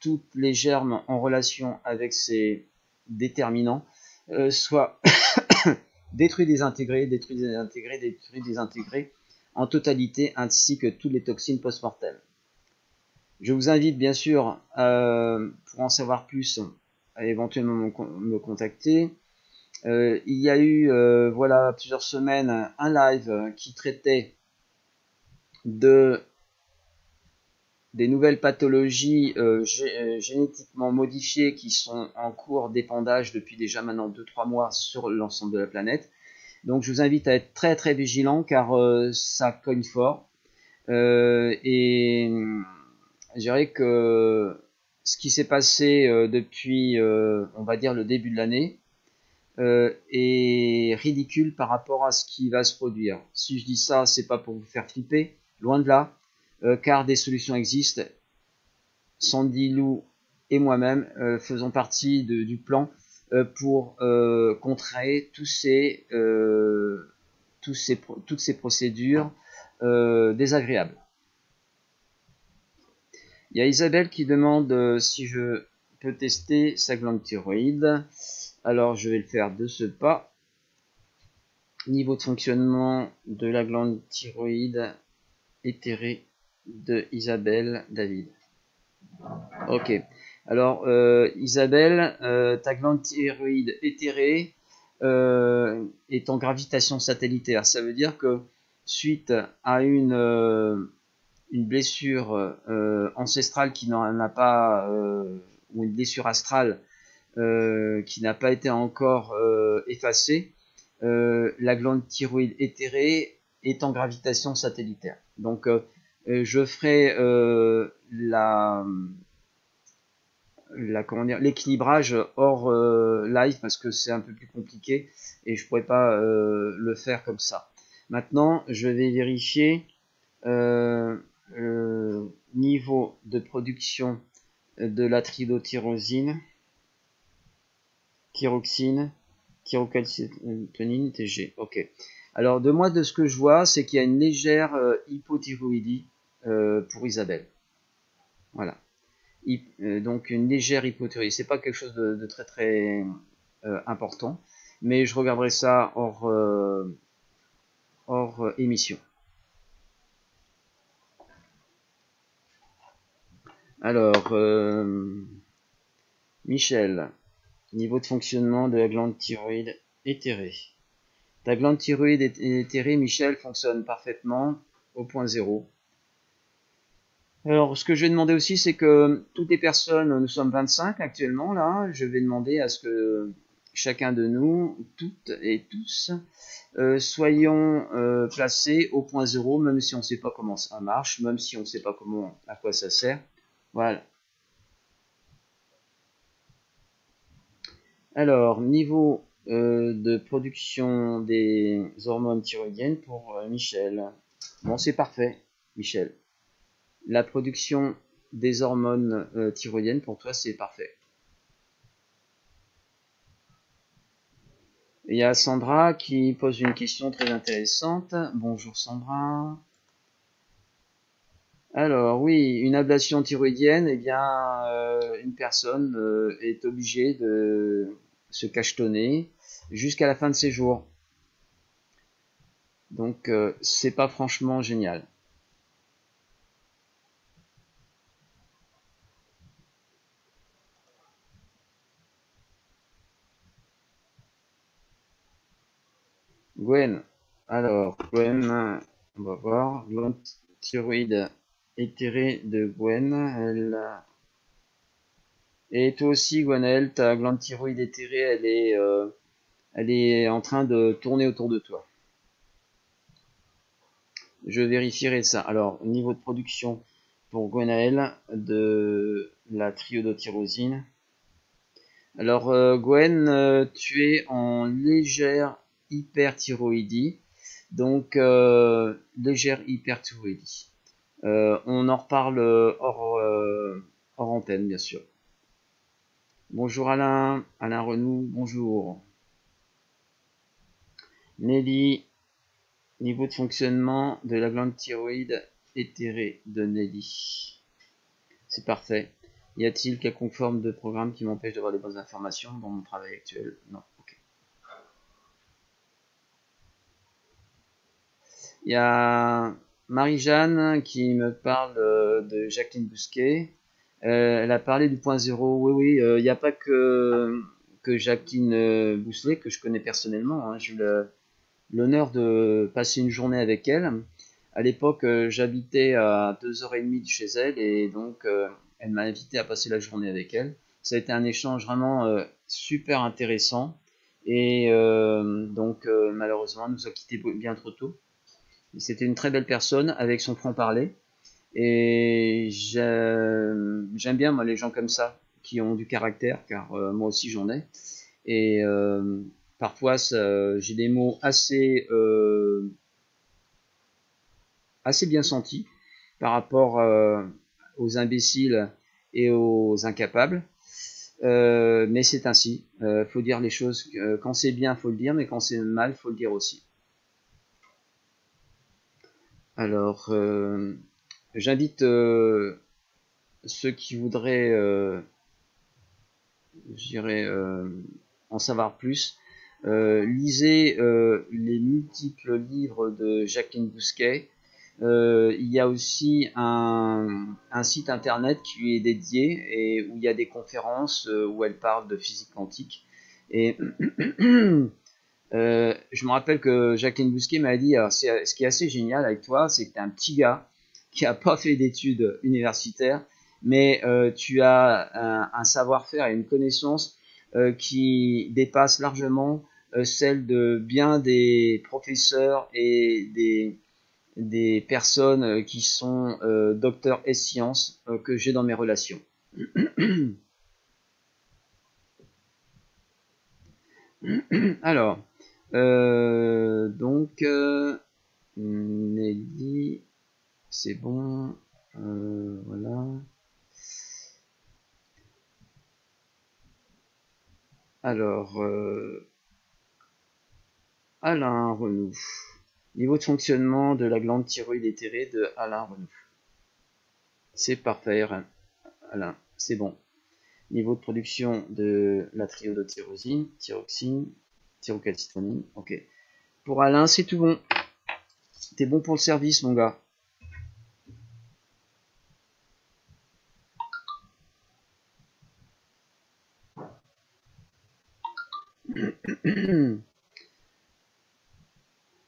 toutes les germes en relation avec ces déterminants soient détruits, désintégrés en totalité, ainsi que toutes les toxines post-mortem. Je vous invite bien sûr, pour en savoir plus, à éventuellement me contacter. Il y a eu, voilà, plusieurs semaines, un live qui traitait des nouvelles pathologies génétiquement modifiées qui sont en cours d'épandage depuis déjà maintenant 2-3 mois sur l'ensemble de la planète. Donc je vous invite à être très très vigilant car ça cogne fort. Et je dirais que ce qui s'est passé depuis, on va dire, le début de l'année est ridicule par rapport à ce qui va se produire. Si je dis ça, c'est pas pour vous faire flipper, loin de là, car des solutions existent. Sandy Lou et moi-même faisons partie du plan pour contrer toutes ces procédures désagréables. Il y a Isabelle qui demande si je peux tester sa glande thyroïde. Alors je vais le faire de ce pas. Niveau de fonctionnement de la glande thyroïde éthérée de Isabelle David. Ok. Alors Isabelle, ta glande thyroïde éthérée est en gravitation satellitaire. Ça veut dire que suite à une blessure ancestrale qui n'en a pas, ou une blessure astrale qui n'a pas été encore effacée, la glande thyroïde éthérée est en gravitation satellitaire. Donc je ferai l'équilibrage hors live parce que c'est un peu plus compliqué et je pourrais pas le faire comme ça. Maintenant, je vais vérifier niveau de production de la tridotyrosine, thyroxine, thyrocalcitonine, TG. Ok. Alors de ce que je vois, c'est qu'il y a une légère hypothyroïdie pour Isabelle. Voilà. Donc une légère hypothyroïdie. C'est pas quelque chose de très très important, mais je regarderai ça hors émission. Alors, Michel, niveau de fonctionnement de la glande thyroïde éthérée. Ta glande thyroïde éthérée, Michel, fonctionne parfaitement au point zéro. Alors, ce que je vais demander aussi, c'est que toutes les personnes, nous sommes 25 actuellement là, je vais demander à ce que chacun de nous, toutes et tous, soyons placés au point zéro, même si on ne sait pas comment ça marche, même si on ne sait pas à quoi ça sert. Voilà. Alors, niveau de production des hormones thyroïdiennes pour Michel. Bon, c'est parfait, Michel. La production des hormones thyroïdiennes pour toi, c'est parfait. Il y a Sandra qui pose une question très intéressante. Bonjour Sandra. Alors oui, une ablation thyroïdienne, eh bien, une personne est obligée de se cachetonner jusqu'à la fin de ses jours. Donc c'est pas franchement génial. Gwen, alors Gwen, on va voir, glande thyroïde éthérée de Gwen, et toi aussi Gwenaël, ta glande thyroïde éthérée, elle est en train de tourner autour de toi. Je vérifierai ça. Alors, au niveau de production pour Gwenaël de la triiodotyrosine. Alors, Gwen, tu es en légère hyperthyroïdie. Donc, légère hyperthyroïdie. On en reparle hors antenne, bien sûr. Bonjour Alain, Alain Renoux, bonjour. Nelly, niveau de fonctionnement de la glande thyroïde éthérée de Nelly. C'est parfait. Y a-t-il quelconque forme de programme qui m'empêche d'avoir les bonnes informations dans mon travail actuel? Non. Ok. Il y a Marie-Jeanne qui me parle de Jacqueline Bousquet. Elle a parlé du point zéro. Oui, oui. Il n'y a pas que Jacqueline Bousquet que je connais personnellement. Hein. J'ai eu l'honneur de passer une journée avec elle. À l'époque, j'habitais à 2h30 de chez elle et donc elle m'a invité à passer la journée avec elle. Ça a été un échange vraiment super intéressant et donc malheureusement, elle nous a quittés bien trop tôt. C'était une très belle personne avec son franc-parler et j'aime bien moi les gens comme ça qui ont du caractère car moi aussi j'en ai et parfois j'ai des mots assez bien sentis par rapport aux imbéciles et aux incapables. Mais c'est ainsi. Faut dire les choses. Quand c'est bien, faut le dire, mais quand c'est mal, faut le dire aussi. Alors, j'invite ceux qui voudraient, je dirais, en savoir plus. Lisez les multiples livres de Jacqueline Bousquet. Il y a aussi un site internet qui lui est dédié et où il y a des conférences où elle parle de physique quantique. Et je me rappelle que Jacqueline Bousquet m'a dit, alors, ce qui est assez génial avec toi, c'est que tu es un petit gars qui n'a pas fait d'études universitaires, mais tu as un savoir-faire et une connaissance qui dépasse largement celle de bien des professeurs et des personnes qui sont docteurs et sciences que j'ai dans mes relations. Alors, donc, Nelly, c'est bon, voilà. Alors, Alain Renoux. Niveau de fonctionnement de la glande thyroïde éthérée de Alain Renoux. C'est parfait, Alain, c'est bon. Niveau de production de la triiodotyrosine, thyroxine, thyrocalcitronine, ok. Pour Alain, c'est tout bon. T'es bon pour le service, mon gars.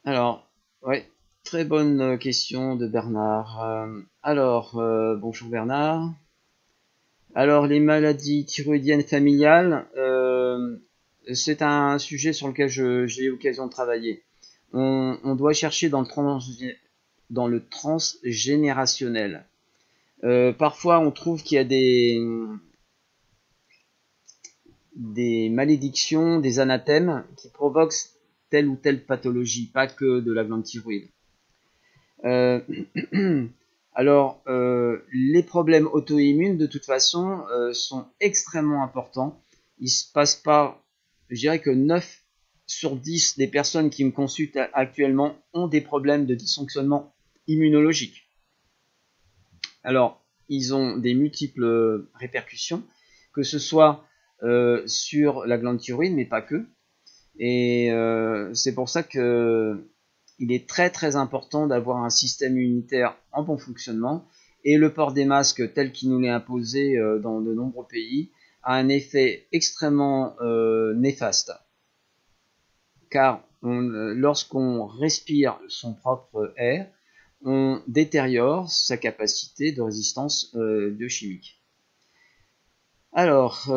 Alors, ouais, très bonne question de Bernard. Bonjour Bernard. Alors, les maladies thyroïdiennes familiales, c'est un sujet sur lequel j'ai eu l'occasion de travailler. On doit chercher dans le transgénérationnel. Parfois, on trouve qu'il y a des malédictions, des anathèmes qui provoquent telle ou telle pathologie, pas que de la glande thyroïde. Alors, les problèmes auto-immunes, de toute façon, sont extrêmement importants. Il se passe pas, je dirais que 9 sur 10 des personnes qui me consultent actuellement ont des problèmes de dysfonctionnement immunologique. Alors, ils ont des multiples répercussions, que ce soit sur la glande thyroïde, mais pas que. Et c'est pour ça que il est très très important d'avoir un système immunitaire en bon fonctionnement, et le port des masques tel qu'il nous l'est imposé dans de nombreux pays a un effet extrêmement néfaste, car lorsqu'on respire son propre air, on détériore sa capacité de résistance biochimique. Alors,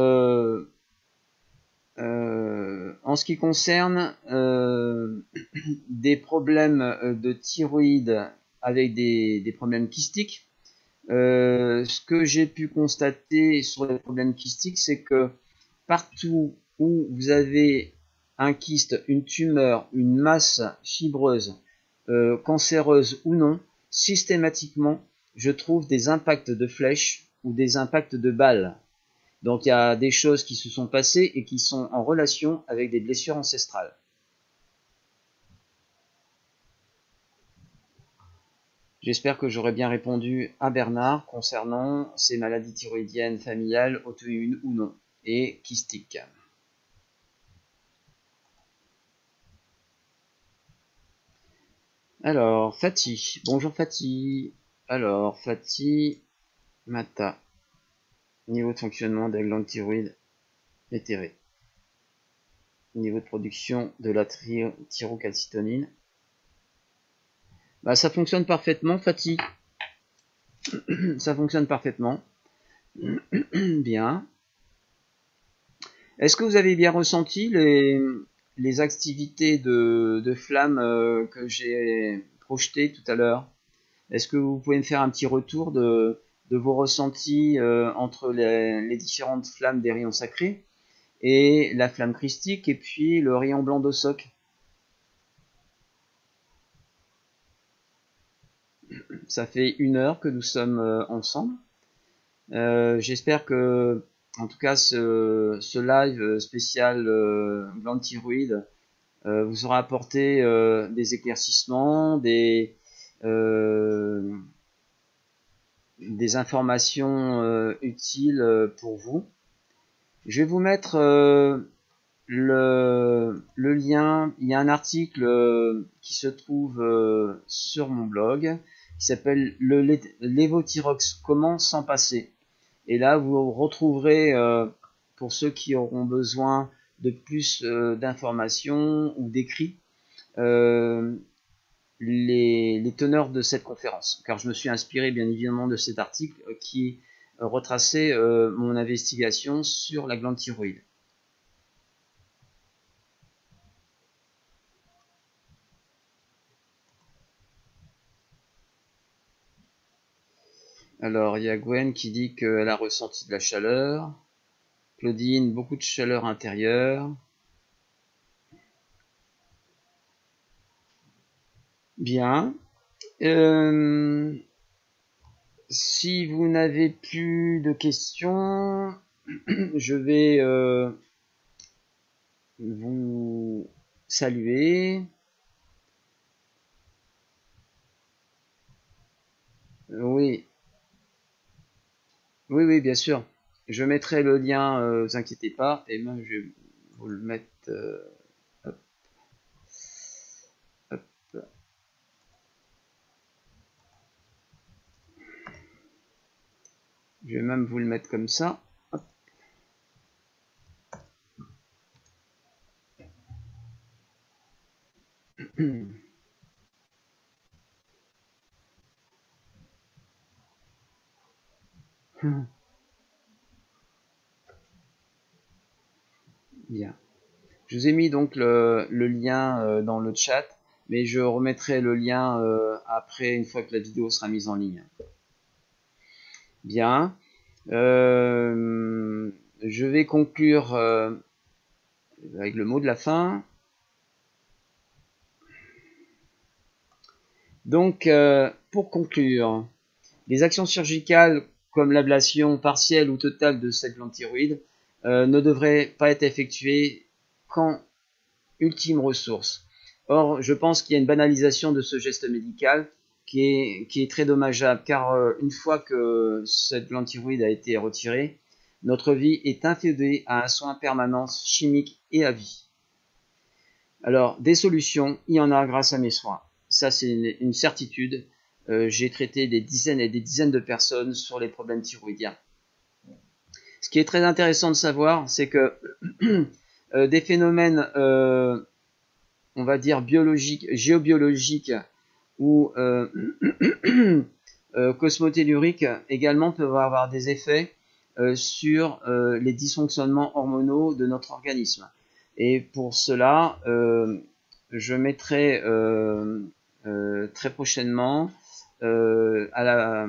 en ce qui concerne des problèmes de thyroïde avec des problèmes kystiques, ce que j'ai pu constater sur les problèmes kystiques, c'est que partout où vous avez un kyste, une tumeur, une masse fibreuse, cancéreuse ou non, systématiquement, je trouve des impacts de flèches ou des impacts de balles. Donc il y a des choses qui se sont passées et qui sont en relation avec des blessures ancestrales. J'espère que j'aurai bien répondu à Bernard concernant ces maladies thyroïdiennes familiales, auto-immunes ou non, et kystiques. Alors, Fatih. Bonjour Fatih. Alors, Fatih Mata. Niveau de fonctionnement de la glande thyroïde éthérée. Niveau de production de la thyrocalcitonine. Bah, ça fonctionne parfaitement, Fatih. Ça fonctionne parfaitement. Bien. Est-ce que vous avez bien ressenti les activités de flamme que j'ai projetées tout à l'heure? Est-ce que vous pouvez me faire un petit retour de vos ressentis entre les différentes flammes des rayons sacrés et la flamme christique et puis le rayon blanc d'Osok? Ça fait 1 heure que nous sommes ensemble. J'espère que, en tout cas, ce live spécial glande thyroïde vous aura apporté des éclaircissements, des informations utiles pour vous. Je vais vous mettre le lien. Il y a un article qui se trouve sur mon blog qui s'appelle le Levothyrox, comment s'en passer. Et là, vous retrouverez, pour ceux qui auront besoin de plus d'informations ou d'écrits, les teneurs de cette conférence. Car je me suis inspiré bien évidemment de cet article qui retraçait mon investigation sur la glande thyroïde. Alors, il y a Gwen qui dit qu'elle a ressenti de la chaleur. Claudine, beaucoup de chaleur intérieure. Bien. Si vous n'avez plus de questions, je vais vous saluer. Oui. Oui, oui, bien sûr. Je mettrai le lien, vous inquiétez pas, et moi je vais vous le mettre. Hop, hop. Je vais même vous le mettre comme ça. Hop. Bien. Je vous ai mis donc le lien dans le chat, mais je remettrai le lien après, une fois que la vidéo sera mise en ligne. Bien. je vais conclure avec le mot de la fin. Donc, pour conclure, les actions chirurgicales comme l'ablation partielle ou totale de cette glande thyroïde ne devraient pas être effectuées qu'en ultime ressource. Or, je pense qu'il y a une banalisation de ce geste médical qui est très dommageable, car une fois que cette glande thyroïde a été retirée, notre vie est inféodée à un soin permanent chimique et à vie. Alors, des solutions, il y en a grâce à mes soins. Ça, c'est une certitude. J'ai traité des dizaines et des dizaines de personnes sur les problèmes thyroïdiens. Ce qui est très intéressant de savoir, c'est que des phénomènes, on va dire, biologiques, géobiologiques ou cosmotelluriques également peuvent avoir des effets sur les dysfonctionnements hormonaux de notre organisme. Et pour cela, je mettrai très prochainement à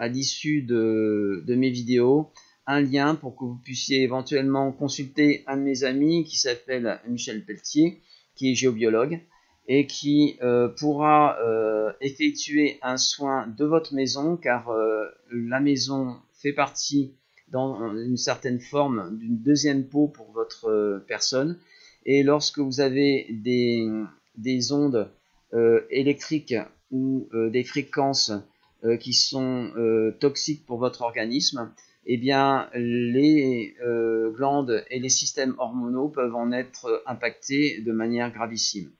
l'issue de mes vidéos un lien pour que vous puissiez éventuellement consulter un de mes amis qui s'appelle Michel Pelletier, qui est géobiologue et qui pourra effectuer un soin de votre maison, car la maison fait partie dans une certaine forme d'une deuxième peau pour votre personne. Et lorsque vous avez des ondes électriques ou des fréquences qui sont toxiques pour votre organisme, eh bien les glandes et les systèmes hormonaux peuvent en être impactés de manière gravissime.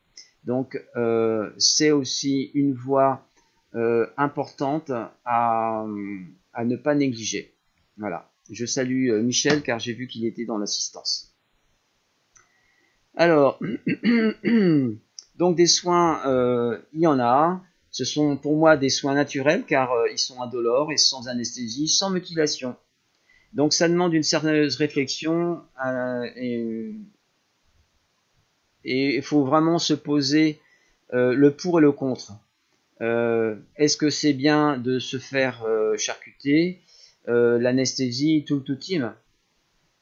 Donc c'est aussi une voie importante à ne pas négliger. Voilà. Je salue Michel car j'ai vu qu'il était dans l'assistance. Alors, donc des soins, il y en a. Ce sont pour moi des soins naturels car ils sont indolores et sans anesthésie, sans mutilation. Donc ça demande une certaine réflexion et il faut vraiment se poser le pour et le contre. Est-ce que c'est bien de se faire charcuter, l'anesthésie, tout le team?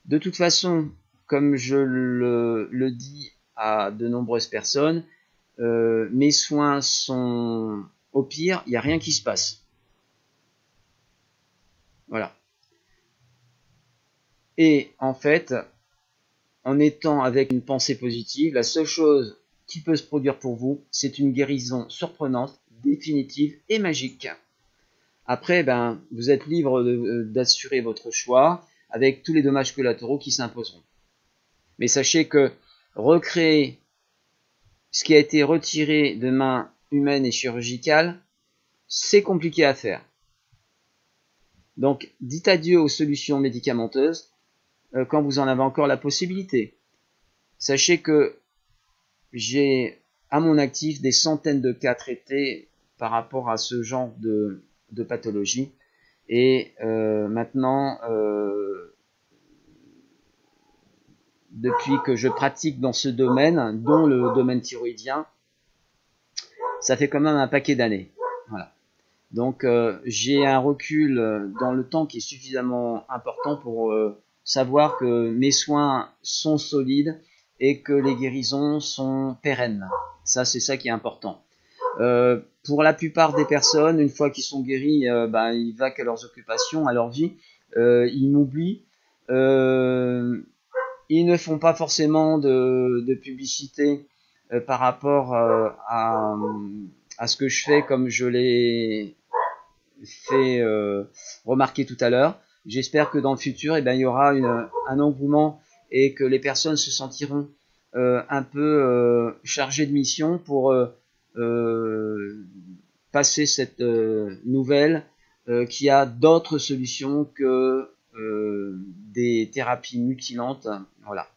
De toute façon, comme je le dis à de nombreuses personnes, mes soins sont au pire, il n'y a rien qui se passe. Voilà. Et en fait, en étant avec une pensée positive, la seule chose qui peut se produire pour vous, c'est une guérison surprenante, définitive et magique. Après, ben, vous êtes libre d'assurer votre choix avec tous les dommages collatéraux qui s'imposeront. Mais sachez que recréer ce qui a été retiré de main humaine et chirurgicale, c'est compliqué à faire. Donc, dites adieu aux solutions médicamenteuses quand vous en avez encore la possibilité. Sachez que j'ai à mon actif des centaines de cas traités par rapport à ce genre de pathologie. Et maintenant, depuis que je pratique dans ce domaine, dont le domaine thyroïdien, ça fait quand même un paquet d'années. Voilà. Donc j'ai un recul dans le temps qui est suffisamment important pour savoir que mes soins sont solides et que les guérisons sont pérennes. Ça, c'est ça qui est important. Pour la plupart des personnes, une fois qu'ils sont guéris, ils vaquent à leurs occupations, à leur vie. Ils m'oublient. Ils ne font pas forcément de publicité par rapport à ce que je fais, comme je l'ai fait remarquer tout à l'heure. J'espère que dans le futur, il y aura un engouement et que les personnes se sentiront un peu chargées de mission pour passer cette nouvelle qui a d'autres solutions que des thérapies mutilantes. Voilà.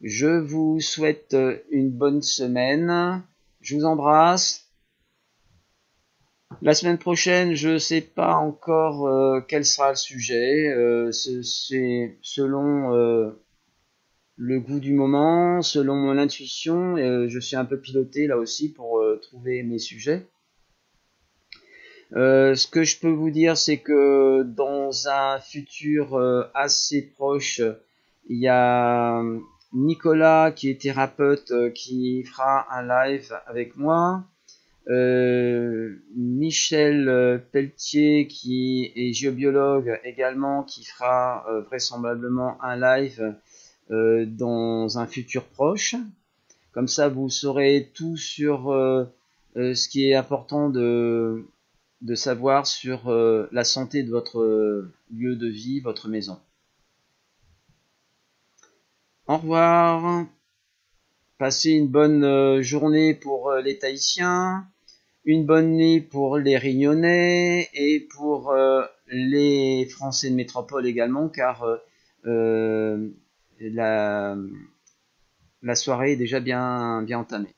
Je vous souhaite une bonne semaine. Je vous embrasse. La semaine prochaine, je ne sais pas encore quel sera le sujet. C'est selon le goût du moment, selon mon intuition. Je suis un peu piloté là aussi pour trouver mes sujets. Ce que je peux vous dire, c'est que dans un futur assez proche, il y a Nicolas qui est thérapeute qui fera un live avec moi. Michel Pelletier qui est géobiologue également qui fera vraisemblablement un live dans un futur proche. Comme ça, vous saurez tout sur ce qui est important de savoir sur la santé de votre lieu de vie, votre maison. Au revoir. Passez une bonne journée pour les Tahitiens, une bonne nuit pour les Réunionnais et pour les Français de métropole également, car la soirée est déjà bien entamée.